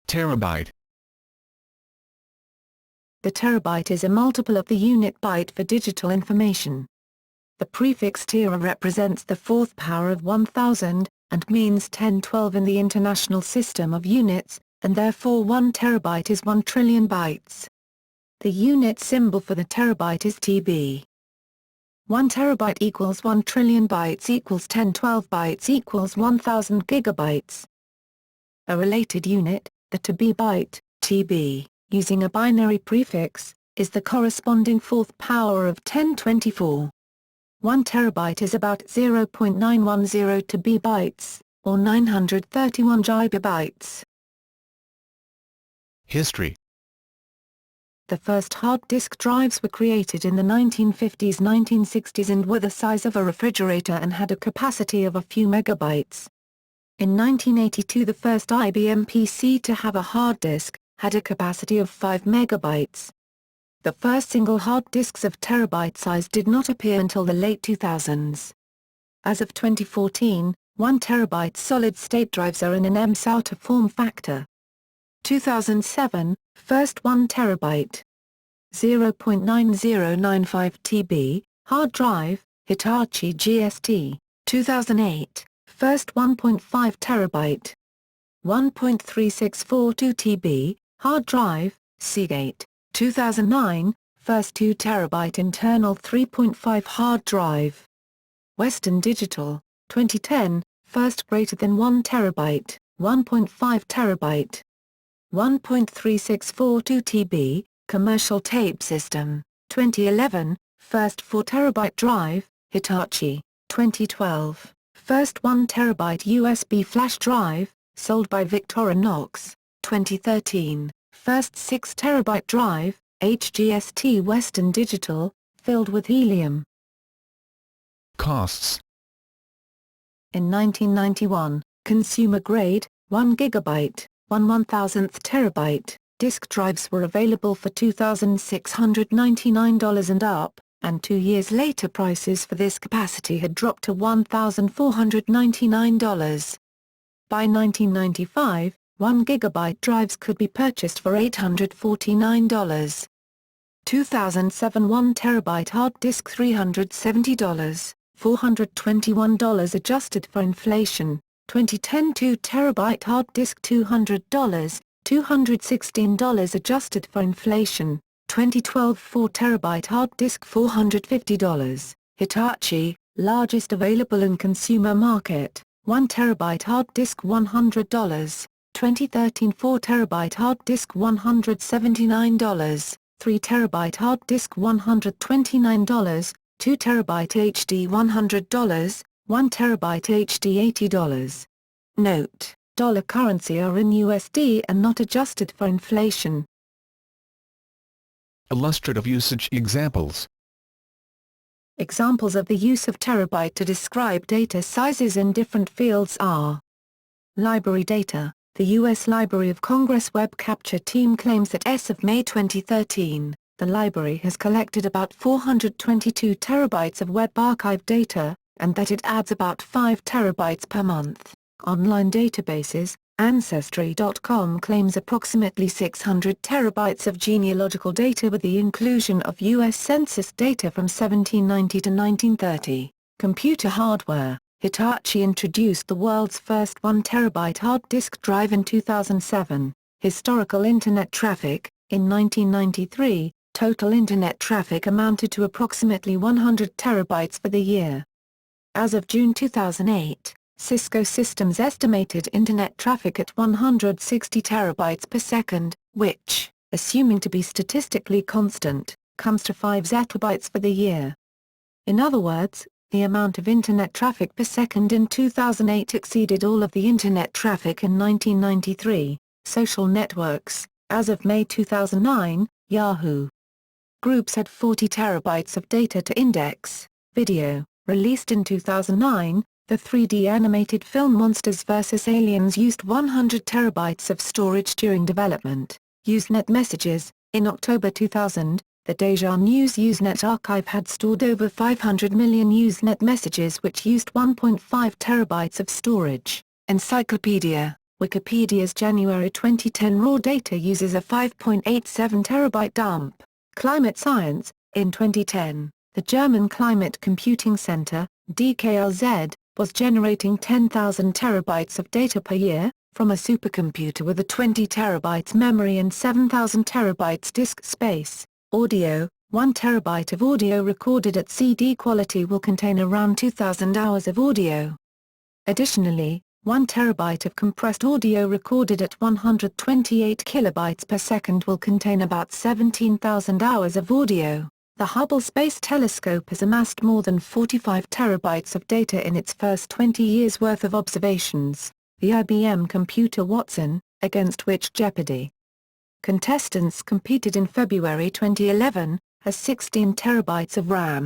Terabyte. The terabyte is a multiple of the unit byte for digital information. The prefix tera represents the fourth power of 1000, and means 1012 in the International System of Units, and therefore 1 terabyte is 1 trillion bytes. The unit symbol for the terabyte is TB. 1 terabyte equals 1 trillion bytes equals 1012 bytes equals 1000 gigabytes. A related unit, the TB byte, TB, using a binary prefix, is the corresponding fourth power of 1024. 1 terabyte is about 0.910 TB bytes, or 931 gigabytes. History. The first hard disk drives were created in the 1950s-1960s and were the size of a refrigerator and had a capacity of a few megabytes. In 1982 the first IBM PC to have a hard disk had a capacity of 5 megabytes. The first single hard disks of terabyte size did not appear until the late 2000s. As of 2014, 1 terabyte solid-state drives are in an M-SATA form factor. 2007, first 1 terabyte. 0.9095 TB, hard drive, Hitachi GST. 2008, first 1.5 terabyte. 1.3642 TB, hard drive, Seagate. 2009, first 2 terabyte internal 3.5 hard drive. Western Digital. 2010, first greater than 1 terabyte, 1.5 terabyte. 1.3642 TB, commercial tape system. 2011, first 4 terabyte drive, Hitachi. 2012, first 1 terabyte USB flash drive, sold by Victorinox. 2013, first 6 terabyte drive, HGST Western Digital, filled with helium. Costs. In 1991, consumer-grade, 1 gigabyte, 1/1000th terabyte, disk drives were available for $2,699 and up, and 2 years later prices for this capacity had dropped to $1,499. By 1995, 1 gigabyte drives could be purchased for $849. 2007 1 terabyte hard disk $370, $421 adjusted for inflation. 2010 2 terabyte hard disk $200, $216 adjusted for inflation. 2012 4 terabyte hard disk $450. Hitachi, largest available in consumer market, 1 terabyte hard disk $100. 2013 4 terabyte hard disk $179, 3 terabyte hard disk $129, 2 terabyte HD $100, 1 terabyte HD $80. Note: dollar currency are in USD and not adjusted for inflation. Illustrative usage examples. Examples of the use of terabyte to describe data sizes in different fields are: library data. The U.S. Library of Congress Web Capture Team claims that as of May 2013, the library has collected about 422 terabytes of web archive data, and that it adds about 5 terabytes per month. Online databases, Ancestry.com claims approximately 600 terabytes of genealogical data with the inclusion of U.S. Census data from 1790 to 1930. Computer hardware. Hitachi introduced the world's first 1 terabyte hard disk drive in 2007. Historical Internet traffic. In 1993, total Internet traffic amounted to approximately 100 terabytes for the year. As of June 2008, Cisco Systems estimated Internet traffic at 160 terabytes per second, which, assuming to be statistically constant, comes to 5 zettabytes for the year. In other words, the amount of Internet traffic per second in 2008 exceeded all of the Internet traffic in 1993. Social networks. As of May 2009, Yahoo! Groups had 40 terabytes of data to index. Video. Released in 2009, the 3D animated film Monsters vs. Aliens used 100 terabytes of storage during development. Usenet messages. In October 2000, the Deja News Usenet archive had stored over 500 million Usenet messages which used 1.5 terabytes of storage. Encyclopedia. Wikipedia's January 2010 raw data uses a 5.87 terabyte dump. Climate Science. In 2010, the German Climate Computing Center, DKLZ, was generating 10,000 terabytes of data per year, from a supercomputer with a 20 terabytes memory and 7,000 terabytes disk space. Audio. 1 terabyte of audio recorded at CD quality will contain around 2,000 hours of audio. Additionally, 1 terabyte of compressed audio recorded at 128 kilobytes per second will contain about 17,000 hours of audio. The Hubble Space Telescope has amassed more than 45 terabytes of data in its first 20 years' worth of observations. The IBM computer Watson, against which Jeopardy! Contestants competed in February 2011, has 16 terabytes of RAM.